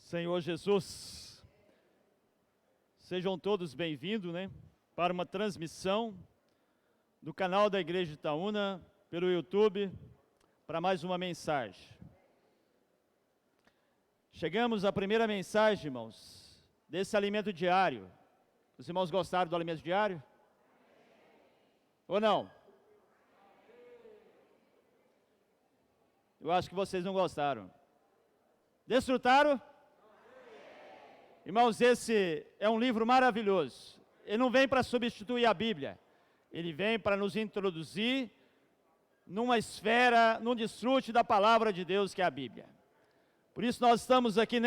Senhor Jesus, sejam todos bem-vindos, para uma transmissão do canal da Igreja de Itaúna, pelo YouTube, para mais uma mensagem. Chegamos à primeira mensagem, irmãos, desse alimento diário. Os irmãos gostaram do alimento diário? Ou não? Eu acho que vocês não gostaram. Desfrutaram? Irmãos, esse é um livro maravilhoso. Ele não vem para substituir a Bíblia. Ele vem para nos introduzir numa esfera, num desfrute da palavra de Deus, que é a Bíblia. Por isso nós estamos aqui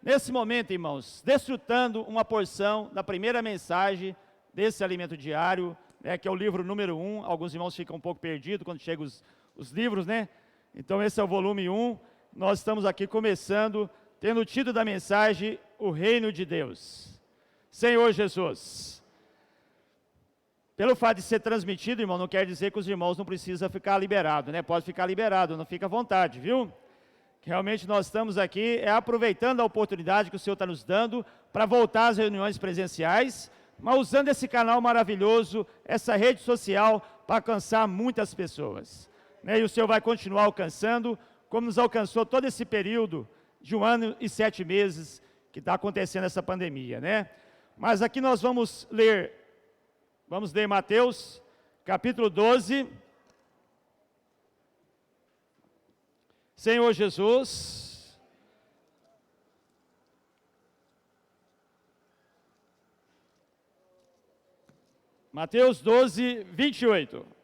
nesse momento, irmãos, desfrutando uma porção da primeira mensagem desse alimento diário, que é o livro número 1. Alguns irmãos ficam um pouco perdidos quando chegam os livros, Então esse é o volume 1. Nós estamos aqui começando, tendo o título da mensagem, O Reino de Deus. Senhor Jesus. Pelo fato de ser transmitido, irmão, não quer dizer que os irmãos não precisam ficar liberados, Pode ficar liberado, não fica à vontade, viu? Realmente nós estamos aqui aproveitando a oportunidade que o Senhor está nos dando para voltar às reuniões presenciais, mas usando esse canal maravilhoso, essa rede social, para alcançar muitas pessoas. E o Senhor vai continuar alcançando, como nos alcançou todo esse período de 1 ano e 7 meses que está acontecendo essa pandemia, Mas aqui nós vamos ler Mateus, capítulo 12. Senhor Jesus. Mateus 12, 28.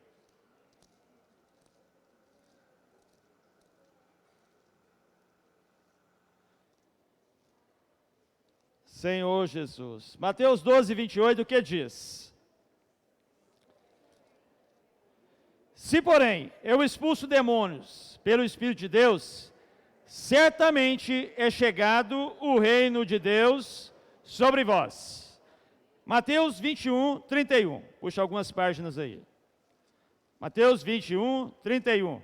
Senhor Jesus. Mateus 12, 28, o que diz? Se, porém, eu expulso demônios pelo Espírito de Deus, certamente é chegado o reino de Deus sobre vós. Mateus 21, 31. Puxa algumas páginas aí. Mateus 21, 31.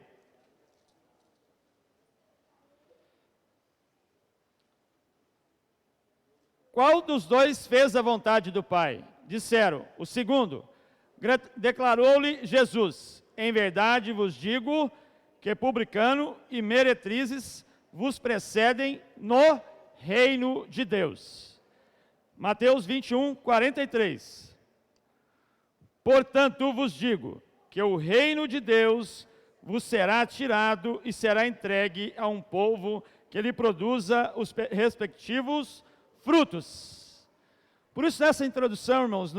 Qual dos dois fez a vontade do Pai? Disseram, o segundo. Declarou-lhe Jesus, em verdade vos digo que publicano e meretrizes vos precedem no reino de Deus. Mateus 21, 43. Portanto vos digo que o reino de Deus vos será tirado e será entregue a um povo que lhe produza os respectivos frutos. Por isso, nessa introdução, irmãos,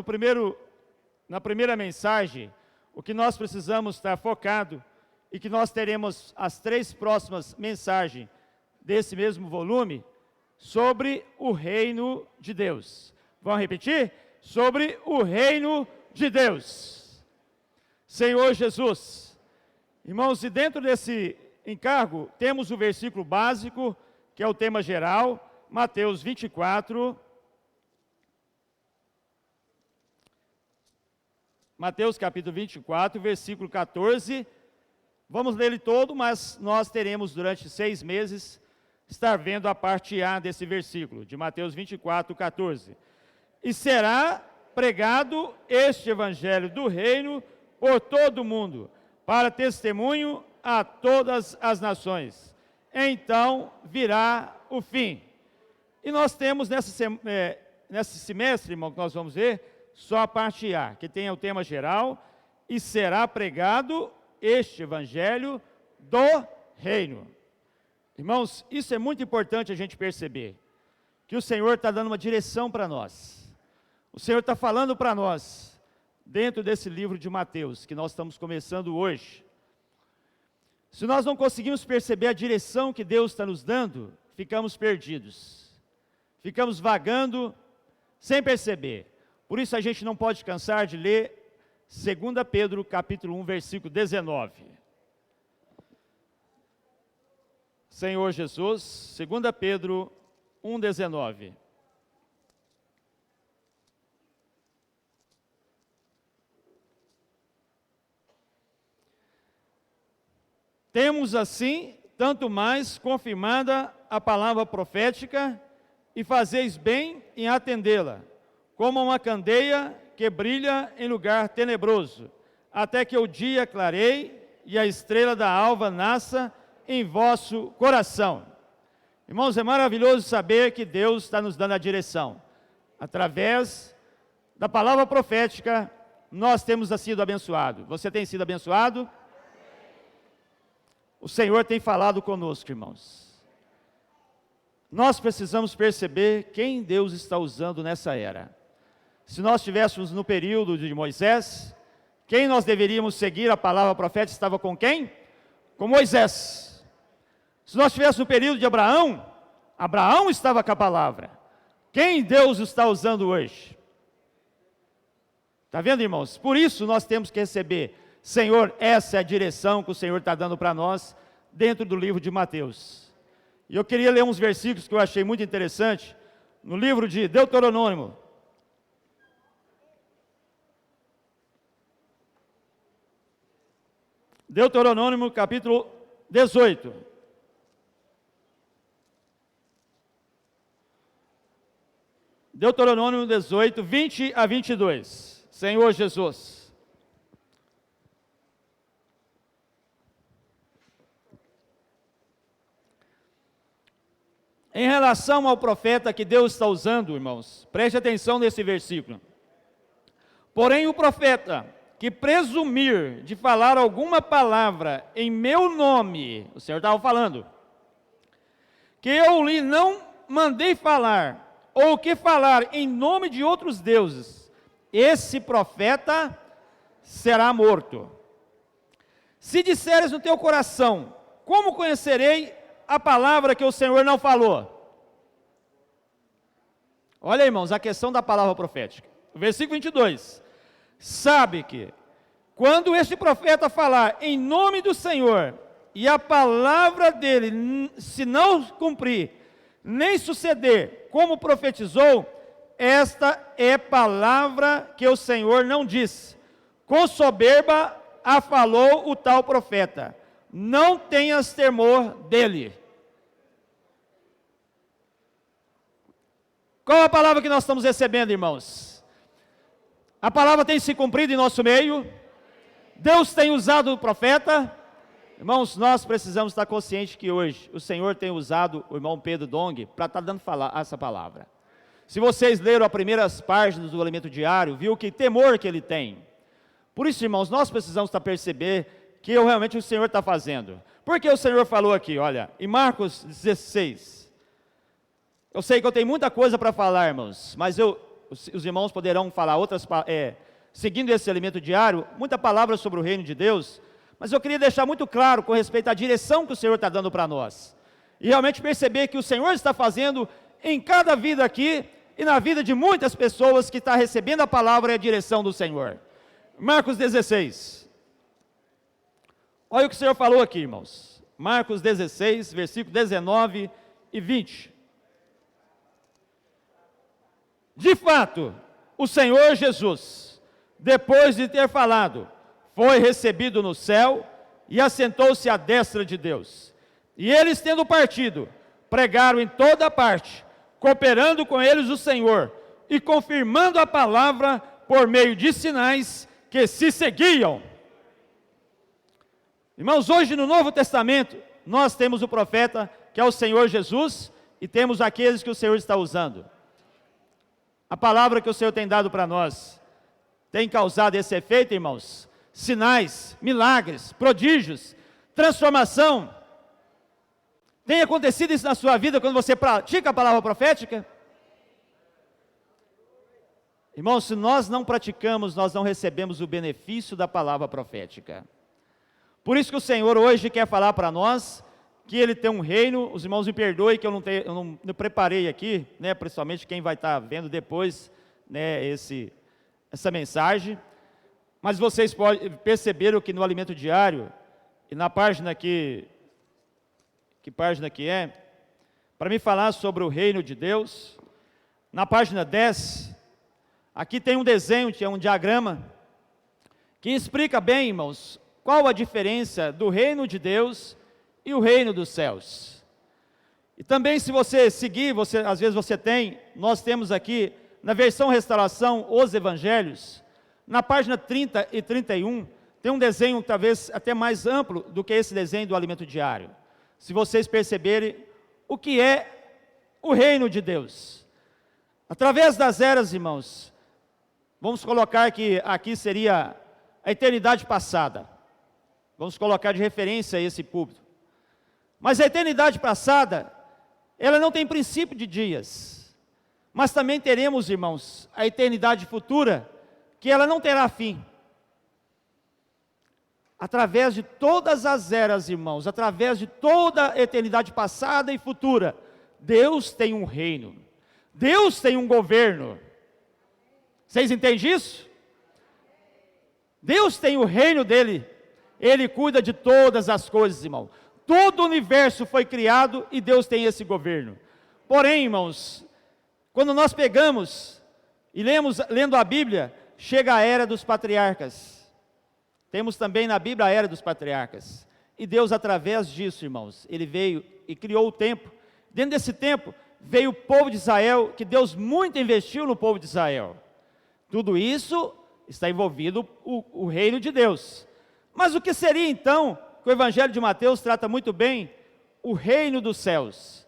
na primeira mensagem, o que nós precisamos estar focado e que nós teremos as 3 próximas mensagens desse mesmo volume sobre o reino de Deus. Vamos repetir? Sobre o reino de Deus. Senhor Jesus. Irmãos, e dentro desse encargo, temos o versículo básico, que é o tema geral, Mateus 24, Mateus capítulo 24, versículo 14, vamos ler ele todo, mas nós teremos durante 6 meses, estar vendo a parte A desse versículo, de Mateus 24, 14. E será pregado este evangelho do reino por todo o mundo, para testemunho a todas as nações. Então virá o fim. E nós temos nesse semestre, irmão, que nós vamos ver, só a parte A, que tem o tema geral, e será pregado este evangelho do reino. Irmãos, isso é muito importante a gente perceber, que o Senhor está dando uma direção para nós. O Senhor está falando para nós, dentro desse livro de Mateus, que nós estamos começando hoje. Se nós não conseguimos perceber a direção que Deus está nos dando, ficamos perdidos. Ficamos vagando sem perceber. Por isso a gente não pode cansar de ler 2 Pedro capítulo 1, versículo 19. Senhor Jesus, 2 Pedro 1, 19. Temos assim, tanto mais confirmada a palavra profética e fazeis bem em atendê-la, como uma candeia que brilha em lugar tenebroso, até que o dia clareie e a estrela da alva nasça em vosso coração. Irmãos, é maravilhoso saber que Deus está nos dando a direção. Através da palavra profética, nós temos sido abençoados. Você tem sido abençoado? O Senhor tem falado conosco, irmãos. Nós precisamos perceber quem Deus está usando nessa era. Se nós estivéssemos no período de Moisés, quem nós deveríamos seguir? A palavra profética estava com quem? Com Moisés. Se nós estivéssemos no período de Abraão, Abraão estava com a palavra. Quem Deus está usando hoje? Está vendo, irmãos? Por isso nós temos que receber, Senhor, essa é a direção que o Senhor está dando para nós, dentro do livro de Mateus. E eu queria ler uns versículos que eu achei muito interessante, no livro de Deuteronômio. Deuteronômio, capítulo 18. Deuteronômio 18, 20 a 22. Senhor Jesus. Em relação ao profeta que Deus está usando, irmãos, preste atenção nesse versículo. Porém, o profeta que presumir de falar alguma palavra em meu nome, o Senhor estava falando, que eu lhe não mandei falar, ou que falar em nome de outros deuses, esse profeta será morto. Se disseres no teu coração, como conhecerei a palavra que o Senhor não falou? Olha, irmãos, a questão da palavra profética. Versículo 22. Sabe que, quando este profeta falar em nome do Senhor, e a palavra dele se não cumprir, nem suceder como profetizou, esta é palavra que o Senhor não disse. Com soberba a falou o tal profeta. Não tenhas temor dele. Qual a palavra que nós estamos recebendo, irmãos? A palavra tem se cumprido em nosso meio. Deus tem usado o profeta. Irmãos, nós precisamos estar conscientes que hoje o Senhor tem usado o irmão Pedro Dong para estar dando essa palavra. Se vocês leram as primeiras páginas do Alimento Diário, viu que temor que ele tem. Por isso, irmãos, nós precisamos perceber que realmente o Senhor está fazendo. Porque o Senhor falou aqui, olha, em Marcos 16. Eu sei que eu tenho muita coisa para falar, irmãos, mas os irmãos poderão falar outras, seguindo esse Alimento Diário, muita palavra sobre o reino de Deus, mas eu queria deixar muito claro com respeito à direção que o Senhor está dando para nós. E realmente perceber que o Senhor está fazendo em cada vida aqui, e na vida de muitas pessoas que estão recebendo a palavra e a direção do Senhor. Marcos 16. Olha o que o Senhor falou aqui, irmãos. Marcos 16, versículo 19 e 20. De fato, o Senhor Jesus, depois de ter falado, foi recebido no céu e assentou-se à destra de Deus. E eles, tendo partido, pregaram em toda parte, cooperando com eles o Senhor e confirmando a palavra por meio de sinais que se seguiam. Irmãos, hoje no Novo Testamento, nós temos o profeta, que é o Senhor Jesus, e temos aqueles que o Senhor está usando. A palavra que o Senhor tem dado para nós tem causado esse efeito, irmãos? Sinais, milagres, prodígios, transformação. Tem acontecido isso na sua vida quando você pratica a palavra profética? Irmãos, se nós não praticamos, nós não recebemos o benefício da palavra profética. Por isso que o Senhor hoje quer falar para nós que Ele tem um reino. Os irmãos me perdoem que eu não preparei aqui, né, principalmente quem vai estar vendo depois, né, essa mensagem. Mas vocês podem perceber que no Alimento Diário, e na página que página que é, para me falar sobre o reino de Deus, na página 10, aqui tem um desenho, que é um diagrama, que explica bem, irmãos, qual a diferença do reino de Deus e o reino dos céus. E também, se você seguir, às vezes nós temos aqui, na versão Restauração, os Evangelhos, na página 30 e 31, tem um desenho talvez até mais amplo do que esse desenho do alimento diário. Se vocês perceberem o que é o reino de Deus. Através das eras, irmãos, vamos colocar que aqui seria a eternidade passada. Vamos colocar de referência a esse púlpito. Mas a eternidade passada, ela não tem princípio de dias. Mas também teremos, irmãos, a eternidade futura, que ela não terá fim. Através de todas as eras, irmãos, através de toda a eternidade passada e futura, Deus tem um reino. Deus tem um governo. Vocês entendem isso? Deus tem o reino dele. Ele cuida de todas as coisas, irmão. Todo o universo foi criado e Deus tem esse governo. Porém, irmãos, quando nós pegamos e lendo a Bíblia, chega a era dos patriarcas. Temos também na Bíblia a era dos patriarcas. E Deus, através disso, irmãos, Ele veio e criou o tempo. Dentro desse tempo, veio o povo de Israel, que Deus muito investiu no povo de Israel. Tudo isso está envolvido o reino de Deus. Mas o que seria então, que o Evangelho de Mateus trata muito bem, o reino dos céus?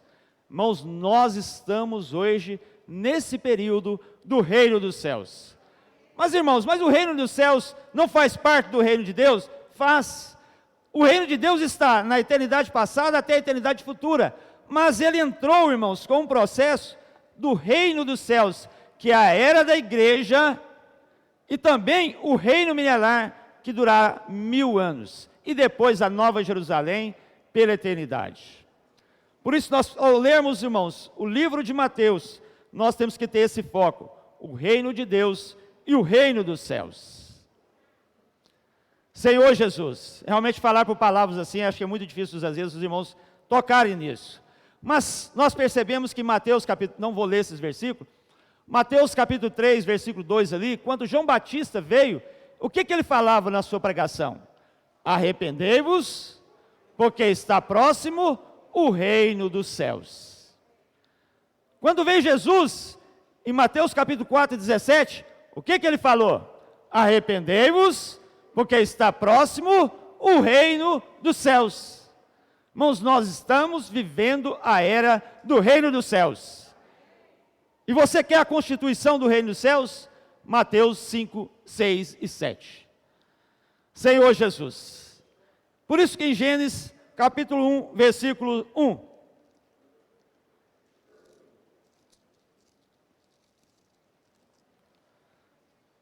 Irmãos, nós estamos hoje nesse período do reino dos céus. Mas irmãos, o reino dos céus não faz parte do reino de Deus? Faz. O reino de Deus está na eternidade passada até a eternidade futura. Mas ele entrou, irmãos, com um processo do reino dos céus, que é a era da igreja, e também o reino milenar, que durará 1000 anos. E depois a nova Jerusalém, pela eternidade. Por isso, nós, ao lermos, irmãos, o livro de Mateus, nós temos que ter esse foco: o reino de Deus e o reino dos céus. Senhor Jesus, realmente falar por palavras assim, acho que é muito difícil às vezes os irmãos tocarem nisso. Mas nós percebemos que Mateus capítulo, não vou ler esses versículos, Mateus capítulo 3, versículo 2 ali, quando João Batista veio, o que ele falava na sua pregação? Arrependei-vos, porque está próximo o reino dos céus. Quando veio Jesus, em Mateus capítulo 4, 17, o que ele falou? Arrependei-vos, porque está próximo o reino dos céus. Irmãos, nós estamos vivendo a era do reino dos céus. E você quer a constituição do reino dos céus? Mateus 5, 6 e 7. Senhor Jesus. Por isso que em Gênesis capítulo 1, versículo 1.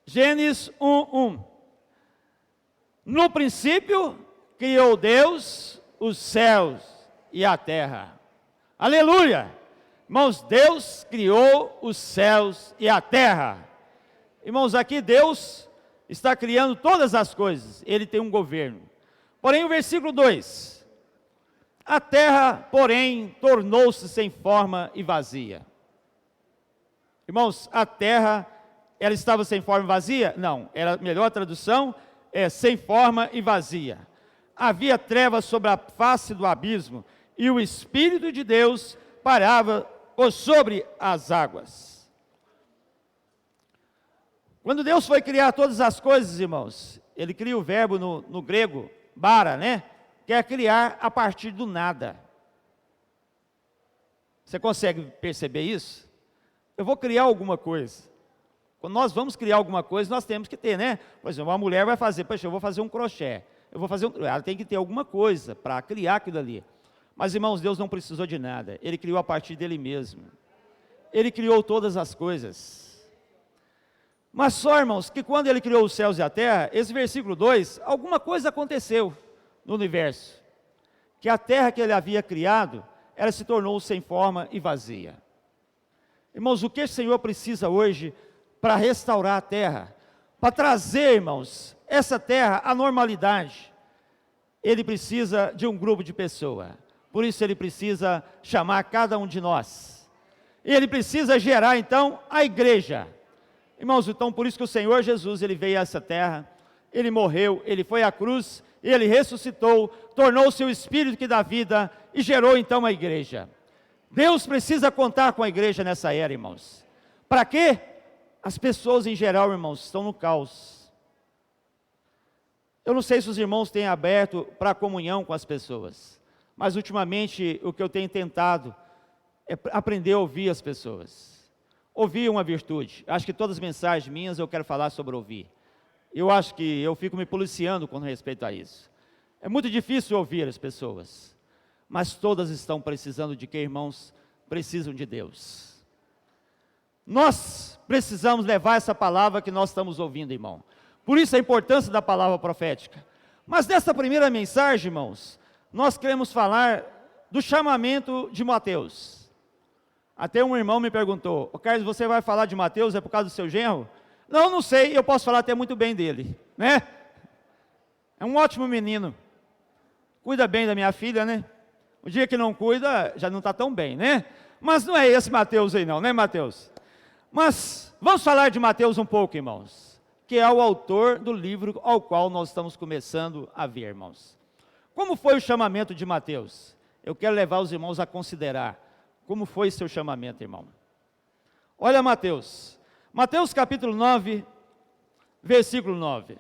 Gênesis 1. No princípio, criou Deus os céus e a terra. Aleluia! Irmãos, Deus criou os céus e a terra. Irmãos, aqui Deus está criando todas as coisas. Ele tem um governo. Porém, o versículo 2. A terra, porém, tornou-se sem forma e vazia. Irmãos, a terra, ela estava sem forma e vazia? Não, a melhor tradução é sem forma e vazia. Havia trevas sobre a face do abismo, e o Espírito de Deus parava por sobre as águas. Quando Deus foi criar todas as coisas, irmãos, Ele cria o verbo no grego, bara, né? Que é criar a partir do nada. Você consegue perceber isso? Eu vou criar alguma coisa. Quando nós vamos criar alguma coisa, nós temos que ter, né? Por exemplo, uma mulher vai fazer, poxa, eu vou fazer um crochê. Ela tem que ter alguma coisa para criar aquilo ali. Mas, irmãos, Deus não precisou de nada. Ele criou a partir dele mesmo. Ele criou todas as coisas. Mas só, irmãos, que quando Ele criou os céus e a terra, esse versículo 2, alguma coisa aconteceu no universo. Que a terra que Ele havia criado, ela se tornou sem forma e vazia. Irmãos, o que o Senhor precisa hoje para restaurar a terra? Para trazer, irmãos, essa terra à normalidade. Ele precisa de um grupo de pessoas. Por isso Ele precisa chamar cada um de nós. Ele precisa gerar, então, a igreja. Irmãos, então, por isso que o Senhor Jesus, Ele veio a essa terra, Ele morreu, Ele foi à cruz, Ele ressuscitou, tornou-se o Espírito que dá vida e gerou, então, a igreja. Deus precisa contar com a igreja nessa era, irmãos. Para quê? As pessoas em geral, irmãos, estão no caos. Eu não sei se os irmãos têm aberto para a comunhão com as pessoas, mas ultimamente o que eu tenho tentado é aprender a ouvir as pessoas. Ouvir é uma virtude. Acho que todas as mensagens minhas eu quero falar sobre ouvir. Eu acho que eu fico me policiando com respeito a isso. É muito difícil ouvir as pessoas, mas todas estão precisando de quê, irmãos? Precisam de Deus. Nós precisamos levar essa palavra que nós estamos ouvindo, irmão. Por isso a importância da palavra profética. Mas nessa primeira mensagem, irmãos, nós queremos falar do chamamento de Mateus. Até um irmão me perguntou: Carlos, você vai falar de Mateus, é por causa do seu genro? Não, não sei, eu posso falar até muito bem dele, né? É um ótimo menino. Cuida bem da minha filha, né? O dia que não cuida, já não está tão bem, né? Mas não é esse Mateus aí não, né, Mateus? Mas vamos falar de Mateus um pouco, irmãos, que é o autor do livro ao qual nós estamos começando a ver, irmãos. Como foi o chamamento de Mateus? Eu quero levar os irmãos a considerar como foi seu chamamento, irmão. Olha Mateus. Mateus capítulo 9, versículo 9.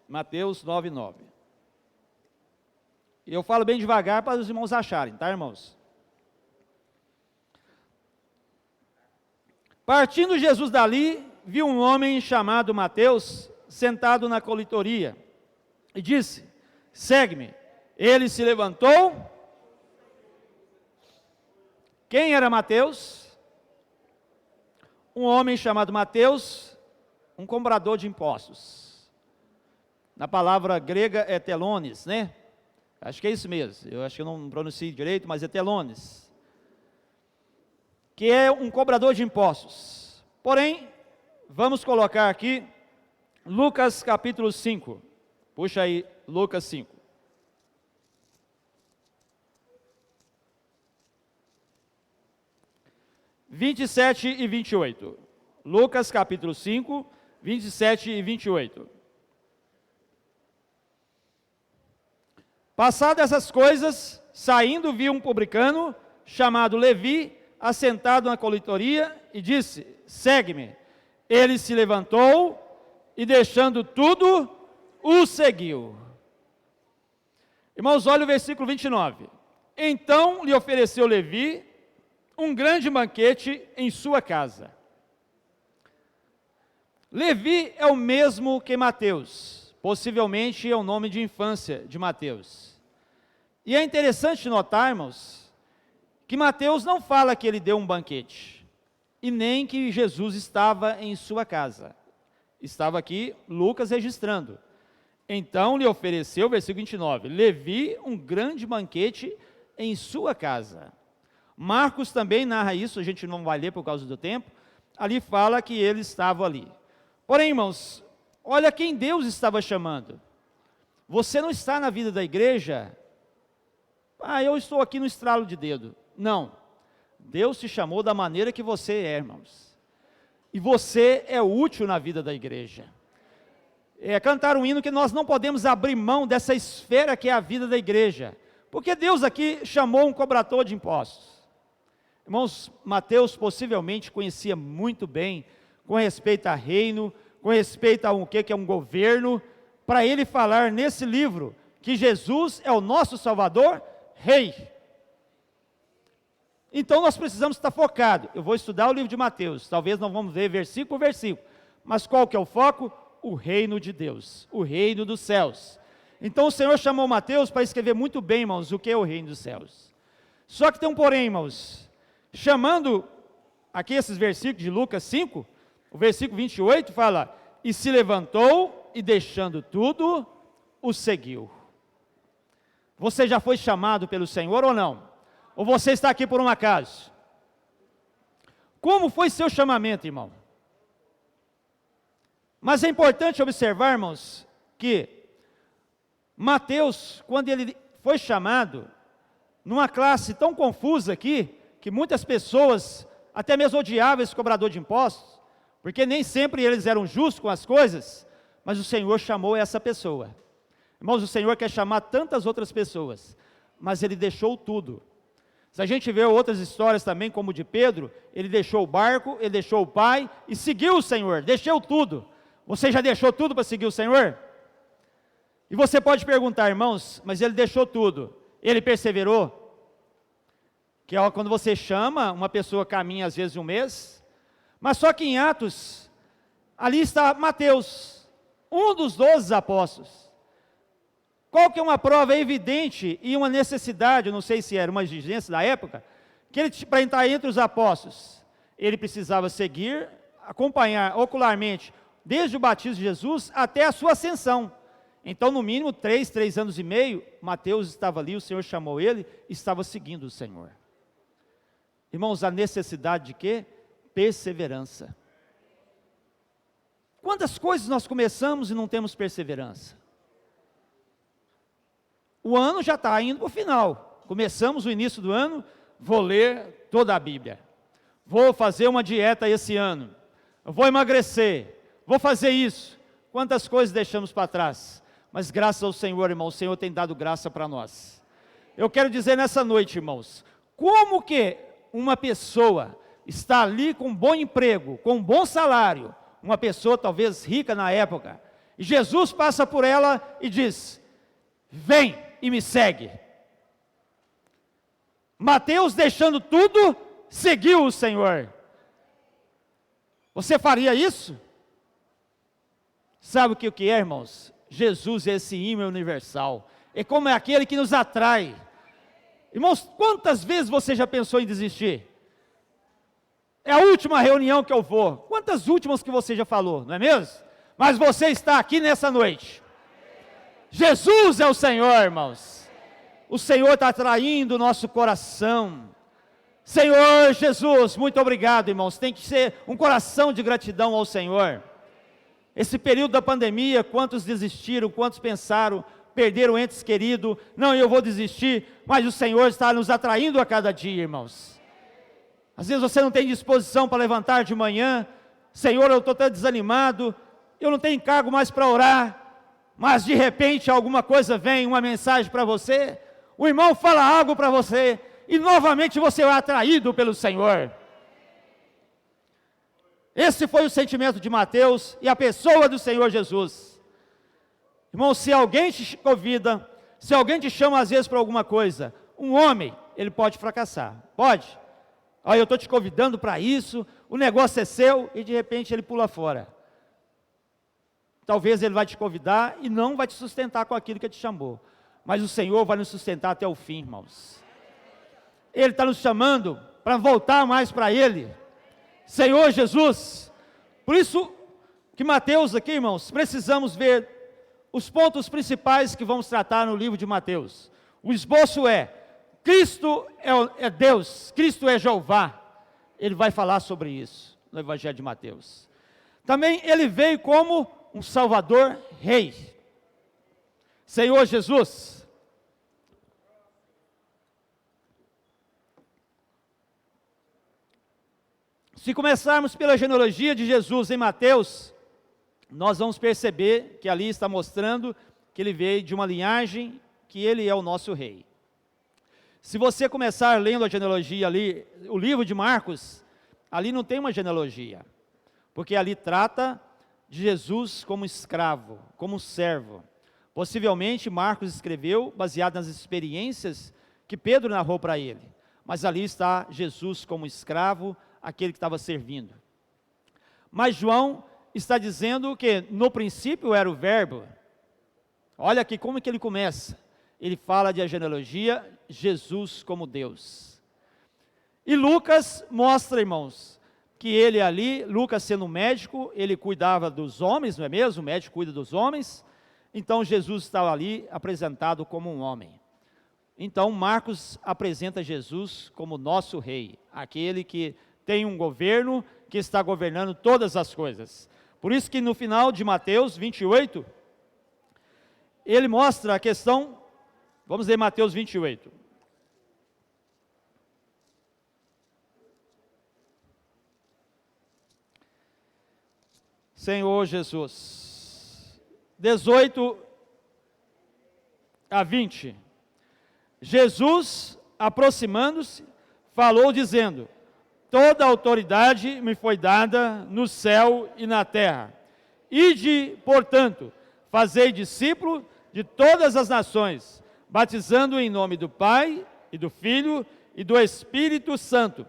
Mateus 9:9. E eu falo bem devagar para os irmãos acharem, tá, irmãos? Partindo Jesus dali, viu um homem chamado Mateus sentado na coletoria e disse: segue-me. Ele se levantou. Quem era Mateus? Um homem chamado Mateus, um cobrador de impostos. Na palavra grega é telones, né? Acho que é isso mesmo. Eu acho que eu não pronuncio direito, mas é telones. Que é um cobrador de impostos. Porém, vamos colocar aqui Lucas capítulo 5. Puxa aí, Lucas 5. (27 e 28). Lucas capítulo 5, 27 e 28. Passadas essas coisas, saindo viu um publicano chamado Levi, assentado na coletoria, e disse: segue-me. Ele se levantou e, deixando tudo, o seguiu. Irmãos, olha o versículo 29. Então lhe ofereceu Levi um grande banquete em sua casa. Levi é o mesmo que Mateus, possivelmente é o nome de infância de Mateus. E é interessante notarmos que Mateus não fala que ele deu um banquete, e nem que Jesus estava em sua casa. Estava aqui Lucas registrando. Então lhe ofereceu, versículo 29, Levi um grande banquete em sua casa. Marcos também narra isso, a gente não vai ler por causa do tempo. Ali fala que ele estava ali. Porém, irmãos, olha quem Deus estava chamando. Você não está na vida da igreja, eu estou aqui no estralo de dedo. Não, Deus te chamou da maneira que você é, irmãos. E você é útil na vida da igreja. É cantar um hino que nós não podemos abrir mão dessa esfera que é a vida da igreja. Porque Deus aqui chamou um cobrador de impostos. Irmãos, Mateus possivelmente conhecia muito bem com respeito a reino, com respeito a o que é um governo, para ele falar nesse livro que Jesus é o nosso Salvador, Rei. Então nós precisamos estar focados. Eu vou estudar o livro de Mateus, talvez não vamos ver versículo por versículo, mas qual que é o foco? O reino de Deus, o reino dos céus. Então o Senhor chamou Mateus para escrever muito bem, irmãos, o que é o reino dos céus. Só que tem um porém, irmãos, chamando aqui esses versículos de Lucas 5, o versículo 28 fala: e se levantou e deixando tudo, o seguiu. Você já foi chamado pelo Senhor ou não? Ou você está aqui por um acaso? Como foi seu chamamento, irmão? Mas é importante observar, irmãos, que Mateus, quando ele foi chamado, numa classe tão confusa aqui, que muitas pessoas até mesmo odiava esse cobrador de impostos, porque nem sempre eles eram justos com as coisas, mas o Senhor chamou essa pessoa. Irmãos, o Senhor quer chamar tantas outras pessoas, mas Ele deixou tudo. Se a gente vê outras histórias também, como de Pedro, ele deixou o barco, ele deixou o pai e seguiu o Senhor, deixou tudo. Você já deixou tudo para seguir o Senhor? E você pode perguntar, irmãos, mas ele deixou tudo, ele perseverou? Que é quando você chama, uma pessoa caminha às vezes um mês, mas só que em Atos, ali está Mateus, um dos 12 apóstolos. Qual que é uma prova evidente e uma necessidade, não sei se era uma exigência da época, que ele, para entrar entre os apóstolos, ele precisava seguir, acompanhar ocularmente, desde o batismo de Jesus até a sua ascensão. Então, no mínimo, 3 anos e meio, Mateus estava ali, o Senhor chamou ele, estava seguindo o Senhor. Irmãos, a necessidade de quê? Perseverança. Quantas coisas nós começamos e não temos perseverança? O ano já está indo para o final. Começamos o início do ano, vou ler toda a Bíblia. Vou fazer uma dieta esse ano. Vou emagrecer. Vou fazer isso. Quantas coisas deixamos para trás? Mas graças ao Senhor, irmão, o Senhor tem dado graça para nós. Eu quero dizer nessa noite, irmãos, como que uma pessoa está ali com um bom emprego, com um bom salário, uma pessoa talvez rica na época, e Jesus passa por ela e diz: vem e me segue. Mateus, deixando tudo, seguiu o Senhor. Você faria isso? Sabe o que é, irmãos? Jesus é esse ímã universal, é como é aquele que nos atrai. Irmãos, quantas vezes você já pensou em desistir? É a última reunião que eu vou. Quantas últimas que você já falou, não é mesmo? Mas você está aqui nessa noite. Jesus é o Senhor, irmãos. O Senhor está atraindo o nosso coração. Senhor Jesus, muito obrigado, irmãos. Tem que ser um coração de gratidão ao Senhor. Esse período da pandemia, quantos desistiram, quantos pensaram, perderam entes queridos, não, eu vou desistir, mas o Senhor está nos atraindo a cada dia, irmãos. Às vezes você não tem disposição para levantar de manhã, Senhor, eu estou tão desanimado, eu não tenho encargo mais para orar, mas de repente alguma coisa vem, uma mensagem para você, o irmão fala algo para você, e novamente você é atraído pelo Senhor. Esse foi o sentimento de Mateus e a pessoa do Senhor Jesus. Irmão, se alguém te convida, se alguém te chama às vezes para alguma coisa, um homem, ele pode fracassar, pode. Olha, eu estou te convidando para isso, o negócio é seu, e de repente ele pula fora. Talvez ele vai te convidar e não vai te sustentar com aquilo que te chamou, mas o Senhor vai nos sustentar até o fim, irmãos. Ele está nos chamando para voltar mais para Ele. Senhor Jesus, por isso que Mateus aqui, irmãos, precisamos ver os pontos principais que vamos tratar no livro de Mateus. O esboço é, Cristo é Deus, Cristo é Jeová. Ele vai falar sobre isso no Evangelho de Mateus. Também ele veio como um Salvador Rei. Senhor Jesus, se começarmos pela genealogia de Jesus em Mateus, nós vamos perceber que ali está mostrando que ele veio de uma linhagem, que ele é o nosso rei. Se você começar lendo a genealogia ali, o livro de Marcos, ali não tem uma genealogia, porque ali trata de Jesus como escravo, como servo. Possivelmente Marcos escreveu baseado nas experiências que Pedro narrou para ele, mas ali está Jesus como escravo, aquele que estava servindo. Mas João está dizendo que no princípio era o verbo. Olha aqui como que ele começa. Ele fala de a genealogia, Jesus como Deus. E Lucas mostra, irmãos, que ele ali, Lucas sendo médico, ele cuidava dos homens, não é mesmo? O médico cuida dos homens. Então Jesus estava ali apresentado como um homem. Então Marcos apresenta Jesus como nosso rei, aquele que tem um governo que está governando todas as coisas. Por isso que no final de Mateus 28, ele mostra a questão, vamos ler Mateus 28. Senhor Jesus. 18 a 20. Jesus, aproximando-se, falou dizendo: toda autoridade me foi dada no céu e na terra. Ide, portanto, fazei discípulo de todas as nações, batizando em nome do Pai, e do Filho, e do Espírito Santo,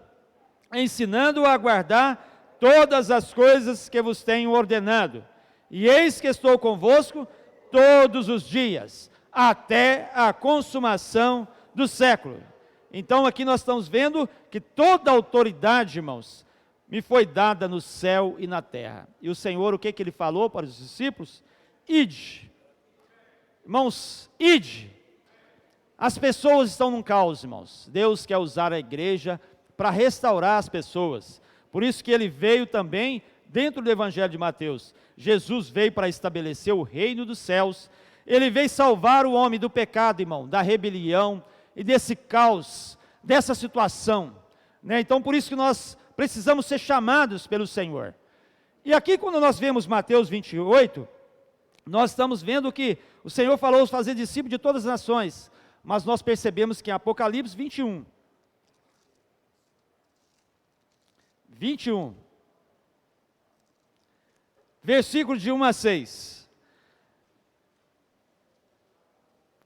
ensinando a guardar todas as coisas que vos tenho ordenado. E eis que estou convosco todos os dias, até a consumação do século. Então aqui nós estamos vendo que toda autoridade, irmãos, me foi dada no céu e na terra. E o Senhor, o que ele falou para os discípulos? Ide. Irmãos, ide. As pessoas estão num caos, irmãos. Deus quer usar a igreja para restaurar as pessoas. Por isso que ele veio também, dentro do Evangelho de Mateus, Jesus veio para estabelecer o reino dos céus. Ele veio salvar o homem do pecado, irmão, da rebelião e desse caos, dessa situação, né? Então por isso que nós precisamos ser chamados pelo Senhor. E aqui quando nós vemos Mateus 28, nós estamos vendo que o Senhor falou fazer discípulos de todas as nações, mas nós percebemos que em Apocalipse 21, versículos de 1 a 6,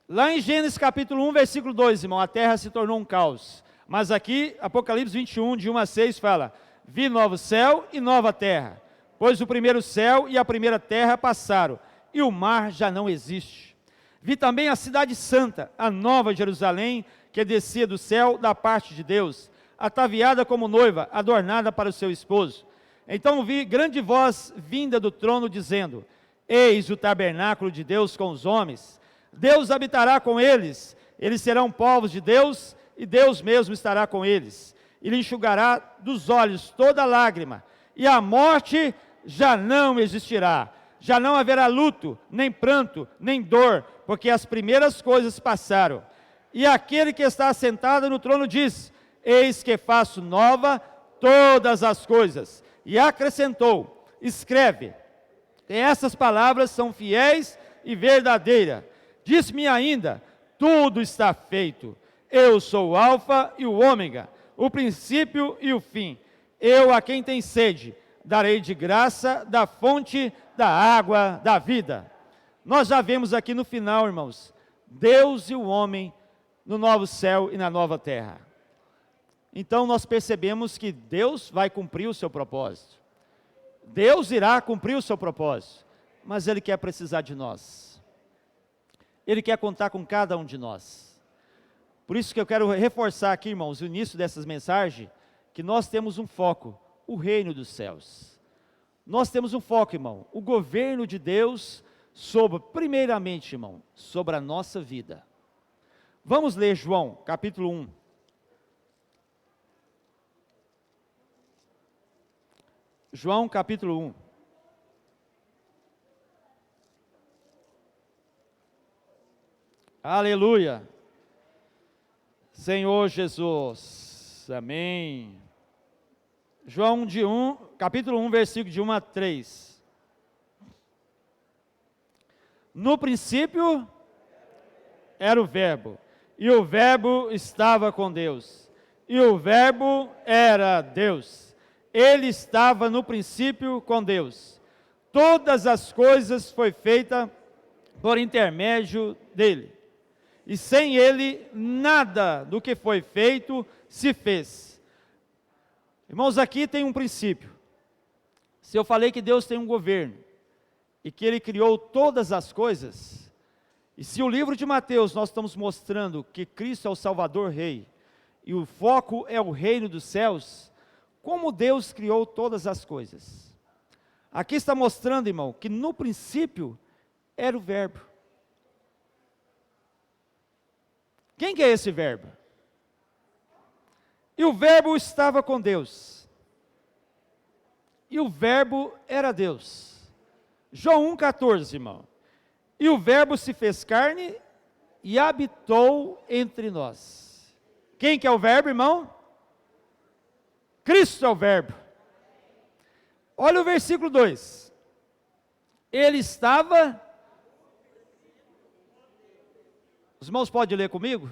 lá em Gênesis capítulo 1, versículo 2, irmão, a terra se tornou um caos. Mas aqui, Apocalipse 21, de 1 a 6, fala: vi novo céu e nova terra, pois o primeiro céu e a primeira terra passaram, e o mar já não existe. Vi também a cidade santa, a nova Jerusalém, que descia do céu da parte de Deus, ataviada como noiva, adornada para o seu esposo. Então vi grande voz vinda do trono, dizendo: eis o tabernáculo de Deus com os homens, Deus habitará com eles, eles serão povos de Deus, e Deus mesmo estará com eles. Ele enxugará dos olhos toda lágrima, e a morte já não existirá. Já não haverá luto, nem pranto, nem dor, porque as primeiras coisas passaram. E aquele que está assentado no trono diz: eis que faço nova todas as coisas. E acrescentou: escreve, e essas palavras são fiéis e verdadeiras. Disse-me ainda: tudo está feito. Eu sou o Alfa e o Ômega, o princípio e o fim. Eu, a quem tem sede, darei de graça da fonte da água da vida. Nós já vemos aqui no final, irmãos, Deus e o homem no novo céu e na nova terra. Então nós percebemos que Deus vai cumprir o seu propósito. Deus irá cumprir o seu propósito, mas Ele quer precisar de nós. Ele quer contar com cada um de nós. Por isso que eu quero reforçar aqui, irmãos, o início dessas mensagens, que nós temos um foco, o reino dos céus. Nós temos um foco, irmão, o governo de Deus sobre, primeiramente, irmão, sobre a nossa vida. Vamos ler João, capítulo 1. João, capítulo 1. Aleluia. Senhor Jesus. Amém. João capítulo 1, versículo de 1 a 3. No princípio era o Verbo, e o Verbo estava com Deus, e o Verbo era Deus. Ele estava no princípio com Deus. Todas as coisas foi feita por intermédio dele. E sem ele, nada do que foi feito se fez. Irmãos, aqui tem um princípio. Se eu falei que Deus tem um governo, e que Ele criou todas as coisas, e se o livro de Mateus nós estamos mostrando que Cristo é o Salvador Rei, e o foco é o reino dos céus, como Deus criou todas as coisas? Aqui está mostrando, irmão, que no princípio era o Verbo. Quem que é esse Verbo? E o Verbo estava com Deus. E o Verbo era Deus. João 1,14, irmão. E o Verbo se fez carne e habitou entre nós. Quem que é o Verbo, irmão? Cristo é o Verbo. Olha o versículo 2. Ele estava... Os irmãos podem ler comigo?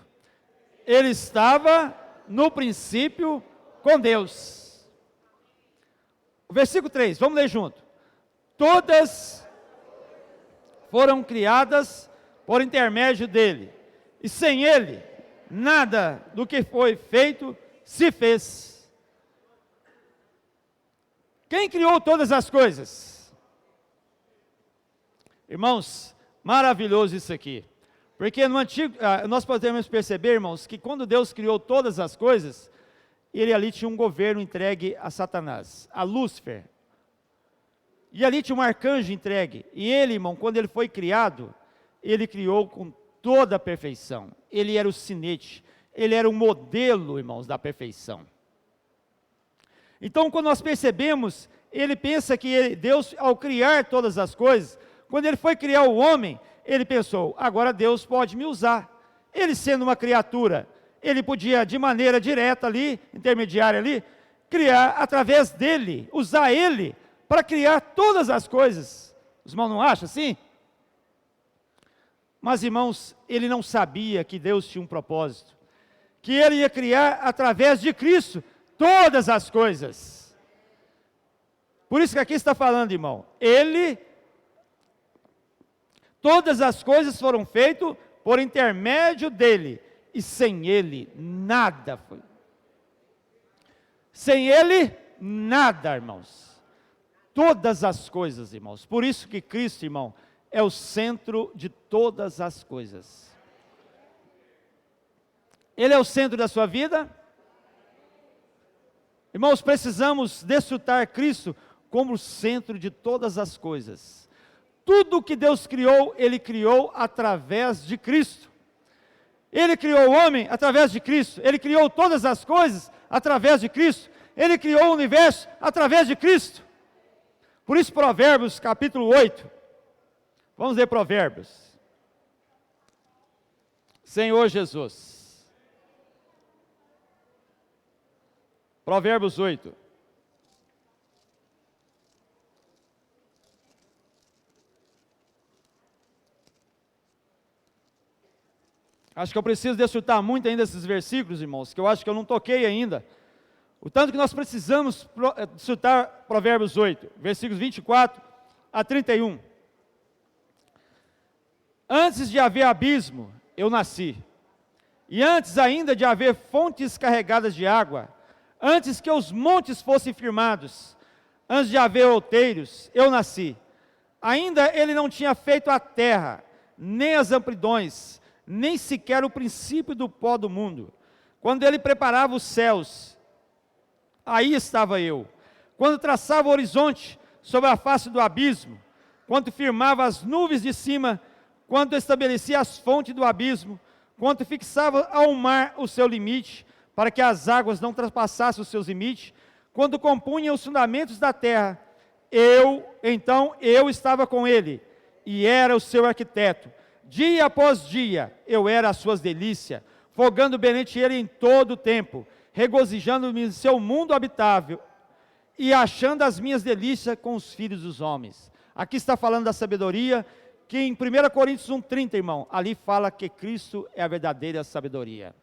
Ele estava no princípio com Deus. O versículo 3, vamos ler junto. Todas foram criadas por intermédio dele, e sem ele, nada do que foi feito se fez. Quem criou todas as coisas? Irmãos, maravilhoso isso aqui. Porque no antigo, nós podemos perceber, irmãos, que quando Deus criou todas as coisas, ele ali tinha um governo entregue a Satanás, a Lúcifer. E ali tinha um arcanjo entregue. E ele, irmão, quando ele foi criado, ele criou com toda a perfeição. Ele era o sinete, ele era o modelo, irmãos, da perfeição. Então, quando nós percebemos, ele pensa que Deus, ao criar todas as coisas, quando ele foi criar o homem, ele pensou, agora Deus pode me usar. Ele sendo uma criatura, ele podia de maneira direta ali, intermediária ali, criar através dele, usar ele para criar todas as coisas. Os irmãos não acham assim? Mas irmãos, ele não sabia que Deus tinha um propósito, que ele ia criar através de Cristo todas as coisas. Por isso que aqui está falando, irmão, todas as coisas foram feitas por intermédio dele, e sem ele, nada foi. Sem ele, nada, irmãos. Todas as coisas, irmãos. Por isso que Cristo, irmão, é o centro de todas as coisas. Ele é o centro da sua vida? Irmãos, precisamos desfrutar Cristo como o centro de todas as coisas. Tudo que Deus criou, Ele criou através de Cristo. Ele criou o homem através de Cristo. Ele criou todas as coisas através de Cristo. Ele criou o universo através de Cristo. Por isso, Provérbios capítulo 8. Vamos ler Provérbios. Senhor Jesus. Provérbios 8. Acho que eu preciso desfrutar muito ainda esses versículos, irmãos, que eu acho que eu não toquei ainda. O tanto que nós precisamos desfrutar Provérbios 8, versículos 24 a 31. Antes de haver abismo, eu nasci. E antes ainda de haver fontes carregadas de água, antes que os montes fossem firmados, antes de haver outeiros, eu nasci. Ainda ele não tinha feito a terra, nem as amplidões, nem sequer o princípio do pó do mundo. Quando ele preparava os céus, aí estava eu. Quando traçava o horizonte sobre a face do abismo, quando firmava as nuvens de cima, quando estabelecia as fontes do abismo, quando fixava ao mar o seu limite, para que as águas não traspassassem os seus limites, quando compunha os fundamentos da terra, então eu estava com ele, e era o seu arquiteto. Dia após dia, eu era as suas delícias, folgando perante ele em todo o tempo, regozijando-me em seu mundo habitável, e achando as minhas delícias com os filhos dos homens. Aqui está falando da sabedoria, que em 1 Coríntios 1,30, irmão, ali fala que Cristo é a verdadeira sabedoria.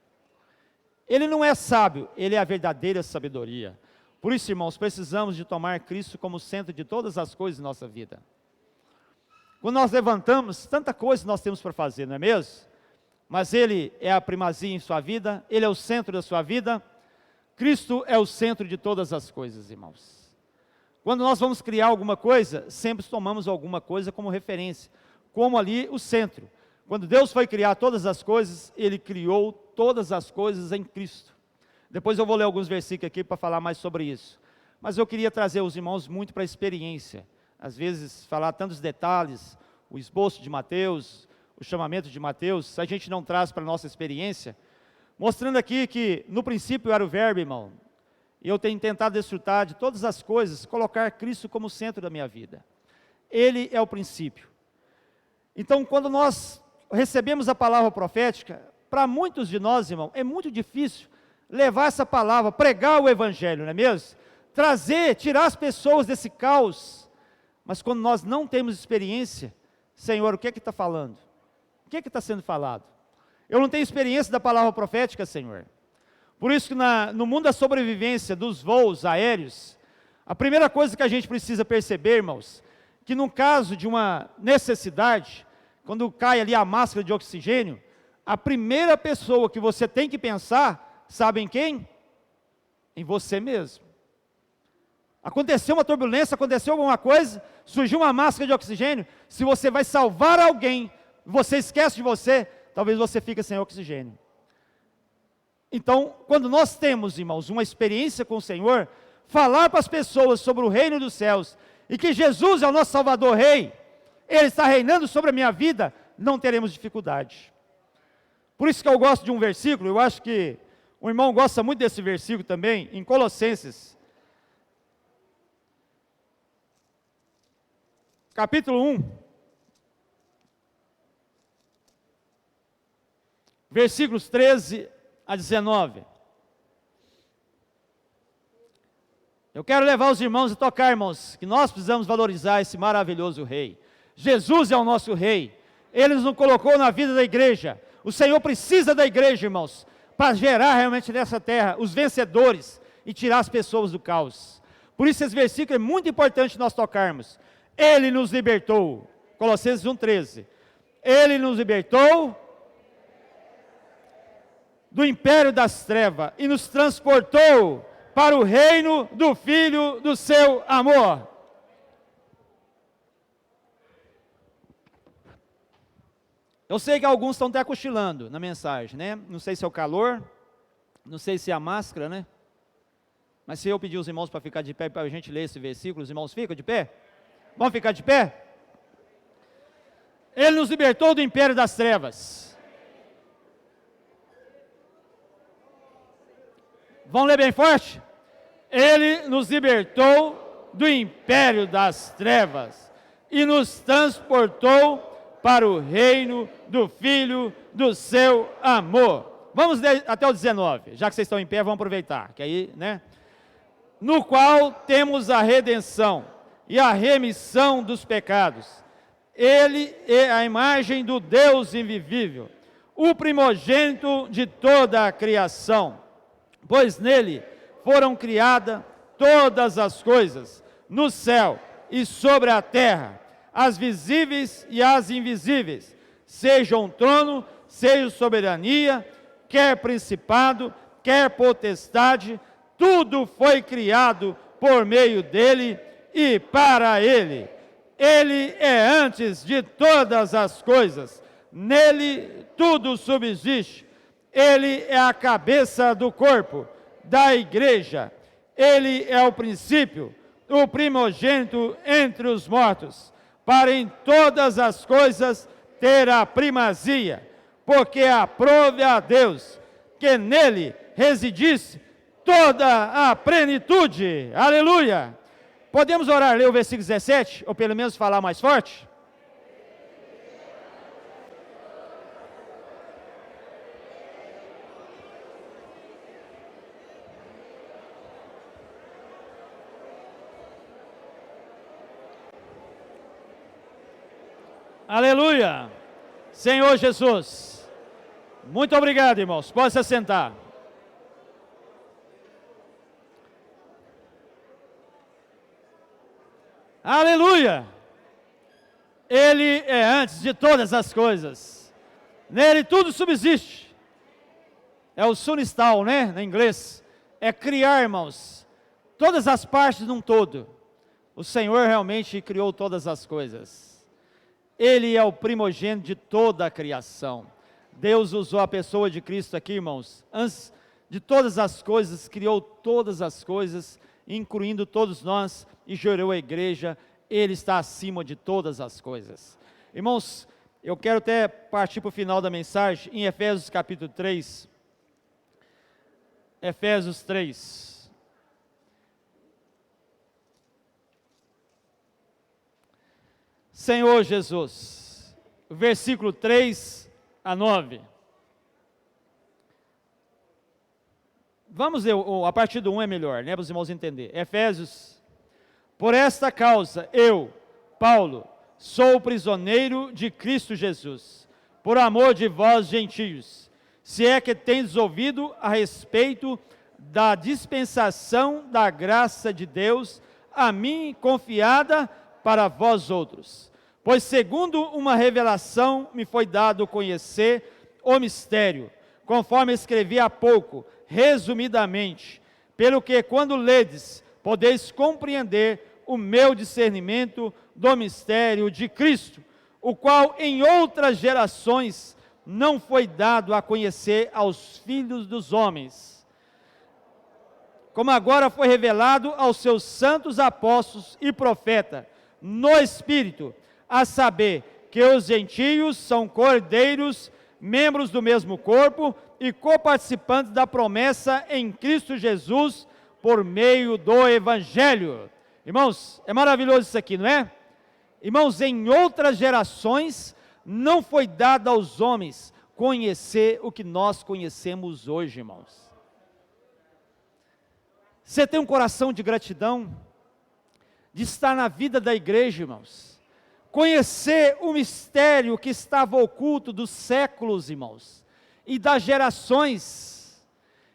Ele não é sábio, ele é a verdadeira sabedoria. Por isso, irmãos, precisamos de tomar Cristo como centro de todas as coisas da nossa vida. Quando nós levantamos, tanta coisa nós temos para fazer, não é mesmo? Mas Ele é a primazia em sua vida, Ele é o centro da sua vida. Cristo é o centro de todas as coisas, irmãos. Quando nós vamos criar alguma coisa, sempre tomamos alguma coisa como referência, como ali o centro. Quando Deus foi criar todas as coisas, Ele criou todas as coisas em Cristo. Depois eu vou ler alguns versículos aqui para falar mais sobre isso. Mas eu queria trazer os irmãos muito para a experiência. Às vezes, falar tantos detalhes, o esboço de Mateus, o chamamento de Mateus, a gente não traz para a nossa experiência, mostrando aqui que no princípio era o verbo, irmão, e eu tenho tentado desfrutar de todas as coisas, colocar Cristo como centro da minha vida. Ele é o princípio. Então, quando nós recebemos a palavra profética, para muitos de nós, irmão, é muito difícil levar essa palavra, pregar o evangelho, não é mesmo? Trazer, tirar as pessoas desse caos. Mas quando nós não temos experiência, Senhor, o que é que está falando? O que é que está sendo falado? Eu não tenho experiência da palavra profética, Senhor. Por isso que no mundo da sobrevivência, dos voos aéreos, a primeira coisa que a gente precisa perceber, irmãos, que no caso de uma necessidade, quando cai ali a máscara de oxigênio, a primeira pessoa que você tem que pensar, sabe em quem? Em você mesmo. Aconteceu uma turbulência, aconteceu alguma coisa, surgiu uma máscara de oxigênio, se você vai salvar alguém, você esquece de você, talvez você fique sem oxigênio. Então, quando nós temos, irmãos, uma experiência com o Senhor, falar para as pessoas sobre o reino dos céus, e que Jesus é o nosso Salvador Rei, Ele está reinando sobre a minha vida, não teremos dificuldade. Por isso que eu gosto de um versículo, eu acho que o irmão gosta muito desse versículo também, em Colossenses, capítulo 1, versículos 13 a 19. Eu quero levar os irmãos e tocar, irmãos, que nós precisamos valorizar esse maravilhoso Rei. Jesus é o nosso Rei, Ele nos colocou na vida da igreja. O Senhor precisa da igreja, irmãos, para gerar realmente nessa terra os vencedores e tirar as pessoas do caos. Por isso esse versículo é muito importante nós tocarmos. Ele nos libertou, Colossenses 1,13. Ele nos libertou do império das trevas e nos transportou para o reino do Filho do seu amor. Eu sei que alguns estão até cochilando na mensagem, né? Não sei se é o calor, não sei se é a máscara, né? Mas se eu pedir os irmãos para ficar de pé, para a gente ler esse versículo, os irmãos ficam de pé? Vamos ficar de pé? Ele nos libertou do império das trevas. Vamos ler bem forte? Ele nos libertou do império das trevas e nos transportou para o reino do Filho do seu amor. Vamos ler até o 19, já que vocês estão em pé, vamos aproveitar, que aí, né? No qual temos a redenção e a remissão dos pecados. Ele é a imagem do Deus invisível, o primogênito de toda a criação, pois nele foram criadas todas as coisas, no céu e sobre a terra, as visíveis e as invisíveis, sejam trono, seja soberania, quer principado, quer potestade, tudo foi criado por meio dele e para ele. Ele é antes de todas as coisas, nele tudo subsiste. Ele é a cabeça do corpo, da igreja. Ele é o princípio, o primogênito entre os mortos, para em todas as coisas ter a primazia, porque aprove a Deus que nele residisse toda a plenitude. Aleluia! Podemos orar, ler o versículo 17, ou pelo menos falar mais forte? Aleluia! Senhor Jesus, muito obrigado, irmãos. Pode se assentar. Aleluia! Ele é antes de todas as coisas. Nele tudo subsiste. É o sunistal, né? Em inglês. É criar, irmãos, todas as partes num todo. O Senhor realmente criou todas as coisas. Ele é o primogênito de toda a criação. Deus usou a pessoa de Cristo aqui, irmãos. Antes de todas as coisas, criou todas as coisas, incluindo todos nós, e gerou a igreja. Ele está acima de todas as coisas. Irmãos, eu quero até partir para o final da mensagem, em Efésios capítulo 3. Efésios 3. Senhor Jesus, versículo 3 a 9. Vamos ler, a partir do 1 é melhor, né, para os irmãos entenderem. Efésios, por esta causa, eu, Paulo, sou prisioneiro de Cristo Jesus, por amor de vós, gentios, se é que tendes ouvido a respeito da dispensação da graça de Deus, a mim confiada para vós outros. Pois segundo uma revelação me foi dado conhecer o mistério, conforme escrevi há pouco, resumidamente, pelo que quando ledes, podeis compreender o meu discernimento do mistério de Cristo, o qual em outras gerações não foi dado a conhecer aos filhos dos homens, como agora foi revelado aos seus santos apóstolos e profetas, no Espírito, a saber que os gentios são cordeiros, membros do mesmo corpo e coparticipantes da promessa em Cristo Jesus, por meio do Evangelho. Irmãos, é maravilhoso isso aqui, não é? Irmãos, em outras gerações não foi dado aos homens conhecer o que nós conhecemos hoje, irmãos. Você tem um coração de gratidão, de estar na vida da igreja, irmãos, conhecer o mistério que estava oculto dos séculos, irmãos, e das gerações.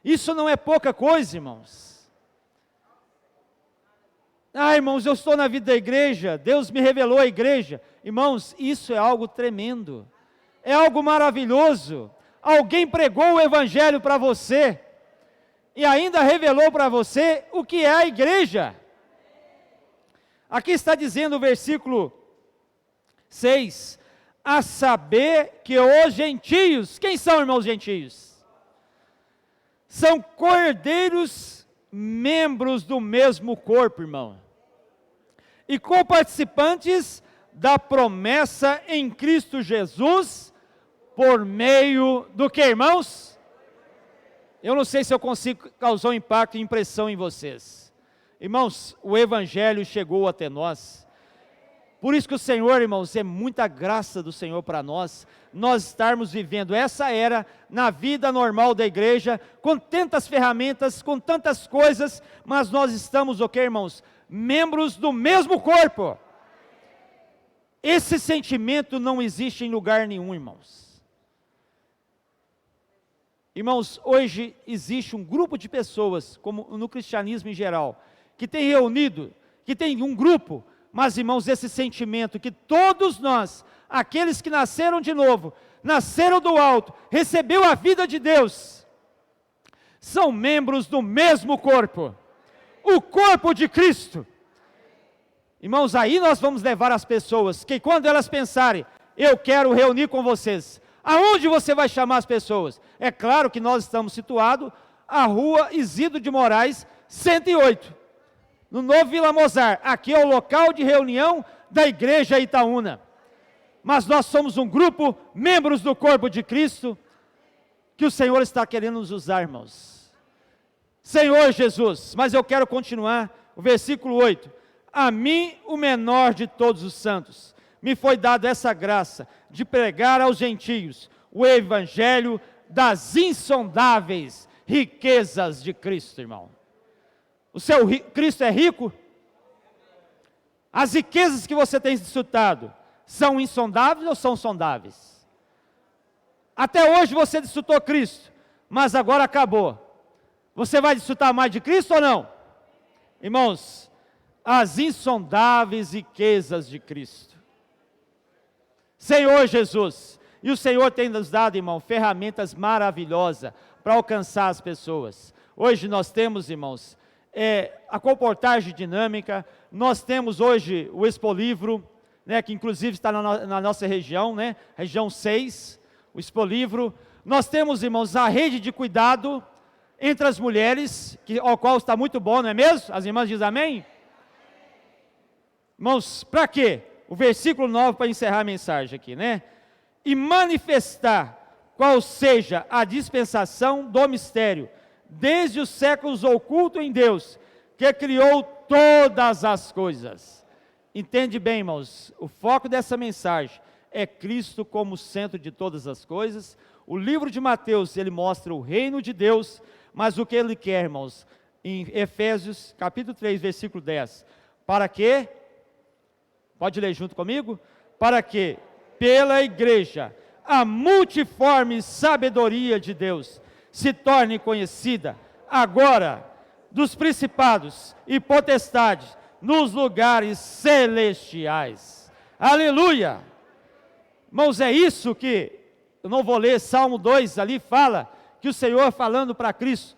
Isso não é pouca coisa, irmãos. Ah, irmãos, eu estou na vida da igreja, Deus me revelou a igreja. Irmãos, isso é algo tremendo, é algo maravilhoso. Alguém pregou o evangelho para você, e ainda revelou para você o que é a igreja. Aqui está dizendo o versículo 6, a saber que os gentios, quem são, irmãos, gentios? São cordeiros, membros do mesmo corpo, irmão, e coparticipantes da promessa em Cristo Jesus, por meio do que, irmãos? Eu não sei se eu consigo causar um impacto e impressão em vocês. Irmãos, o Evangelho chegou até nós. Por isso que o Senhor, irmãos, é muita graça do Senhor para nós estarmos vivendo essa era na vida normal da igreja, com tantas ferramentas, com tantas coisas, mas nós estamos, o que, irmãos? Membros do mesmo corpo. Esse sentimento não existe em lugar nenhum, irmãos. Irmãos, hoje existe um grupo de pessoas, como no cristianismo em geral, que tem reunido, que tem um grupo, mas, irmãos, esse sentimento que todos nós, aqueles que nasceram de novo, nasceram do alto, recebeu a vida de Deus, são membros do mesmo corpo, o corpo de Cristo. Irmãos, aí nós vamos levar as pessoas, que quando elas pensarem, eu quero reunir com vocês, aonde você vai chamar as pessoas? É claro que nós estamos situados à rua Isidro de Moraes, 108, no Novo Vila Mozart. Aqui é o local de reunião da igreja Itaúna. Mas nós somos um grupo, membros do corpo de Cristo, que o Senhor está querendo nos usar, irmãos. Senhor Jesus, mas eu quero continuar, o versículo 8. A mim, o menor de todos os santos, me foi dado essa graça de pregar aos gentios o evangelho das insondáveis riquezas de Cristo, irmão. O seu Cristo é rico? As riquezas que você tem desfrutado são insondáveis ou são sondáveis? Até hoje você desfrutou Cristo, mas agora acabou. Você vai desfrutar mais de Cristo ou não? Irmãos, as insondáveis riquezas de Cristo. Senhor Jesus, e o Senhor tem nos dado, irmão, ferramentas maravilhosas para alcançar as pessoas. Hoje nós temos, irmãos, a comportagem dinâmica, nós temos hoje o Expolivro, né, que inclusive está na nossa região, né, região 6, o Expolivro. Nós temos, irmãos, a rede de cuidado entre as mulheres, ao qual está muito bom, não é mesmo? As irmãs dizem amém? Irmãos, para quê? O versículo 9 para encerrar a mensagem aqui, né? E manifestar qual seja a dispensação do mistério, desde os séculos oculto em Deus, que criou todas as coisas. Entende bem, irmãos, o foco dessa mensagem é Cristo como centro de todas as coisas. O livro de Mateus, ele mostra o reino de Deus, mas o que ele quer, irmãos, em Efésios, capítulo 3, versículo 10, para quê? Pode ler junto comigo? Para que, pela igreja, a multiforme sabedoria de Deus se torne conhecida agora dos principados e potestades nos lugares celestiais. Aleluia! Irmãos, é isso que, eu não vou ler, Salmo 2 ali fala, que o Senhor falando para Cristo,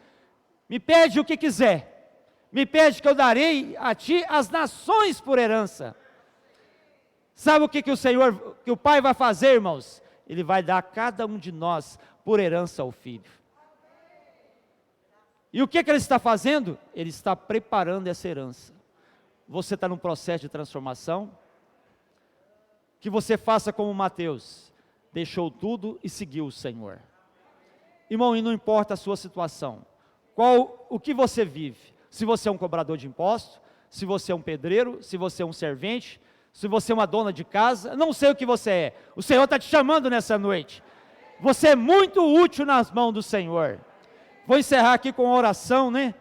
me pede o que quiser, me pede que eu darei a ti as nações por herança. Sabe o que o Senhor, que o Pai vai fazer, irmãos? Ele vai dar a cada um de nós por herança ao Filho. E o que Ele está fazendo? Ele está preparando essa herança. Você está num processo de transformação, que você faça como Mateus, deixou tudo e seguiu o Senhor. Irmão, e não importa a sua situação, o que você vive, se você é um cobrador de impostos, se você é um pedreiro, se você é um servente, se você é uma dona de casa, não sei o que você é, o Senhor está te chamando nessa noite, você é muito útil nas mãos do Senhor. Vou encerrar aqui com uma oração, né?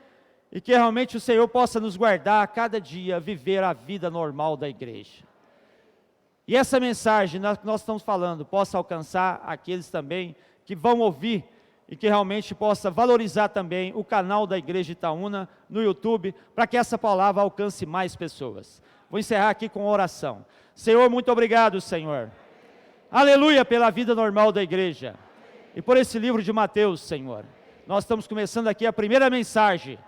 E que realmente o Senhor possa nos guardar a cada dia, viver a vida normal da igreja. E essa mensagem que nós estamos falando, possa alcançar aqueles também que vão ouvir, e que realmente possa valorizar também o canal da Igreja Itaúna no YouTube, para que essa palavra alcance mais pessoas. Vou encerrar aqui com oração. Senhor, muito obrigado, Senhor. Aleluia pela vida normal da igreja. E por esse livro de Mateus, Senhor. Nós estamos começando aqui a primeira mensagem,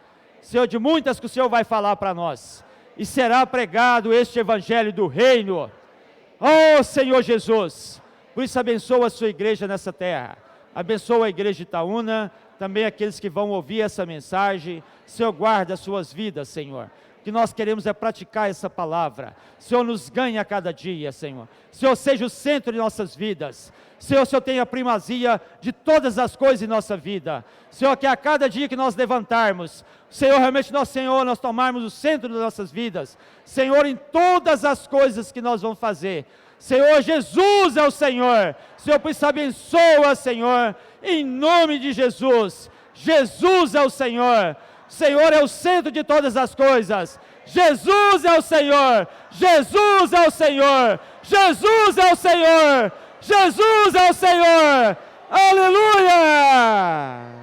Senhor, de muitas que o Senhor vai falar para nós. E será pregado este evangelho do reino. Oh, Senhor Jesus, por isso abençoa a sua igreja nessa terra. Abençoa a igreja de Itaúna, também aqueles que vão ouvir essa mensagem. Senhor, guarda as suas vidas, Senhor. O que nós queremos é praticar essa palavra. Senhor, nos ganhe a cada dia, Senhor. Senhor, seja o centro de nossas vidas. Senhor, o Senhor tenha a primazia de todas as coisas em nossa vida. Senhor, que a cada dia que nós levantarmos, Senhor, realmente nós tomarmos o centro das nossas vidas. Senhor, em todas as coisas que nós vamos fazer. Senhor, Jesus é o Senhor. Senhor, por isso abençoa, Senhor, em nome de Jesus. Jesus é o Senhor. Senhor é o centro de todas as coisas. Jesus é o Senhor. Jesus é o Senhor. Jesus é o Senhor. Jesus é o Senhor. Aleluia!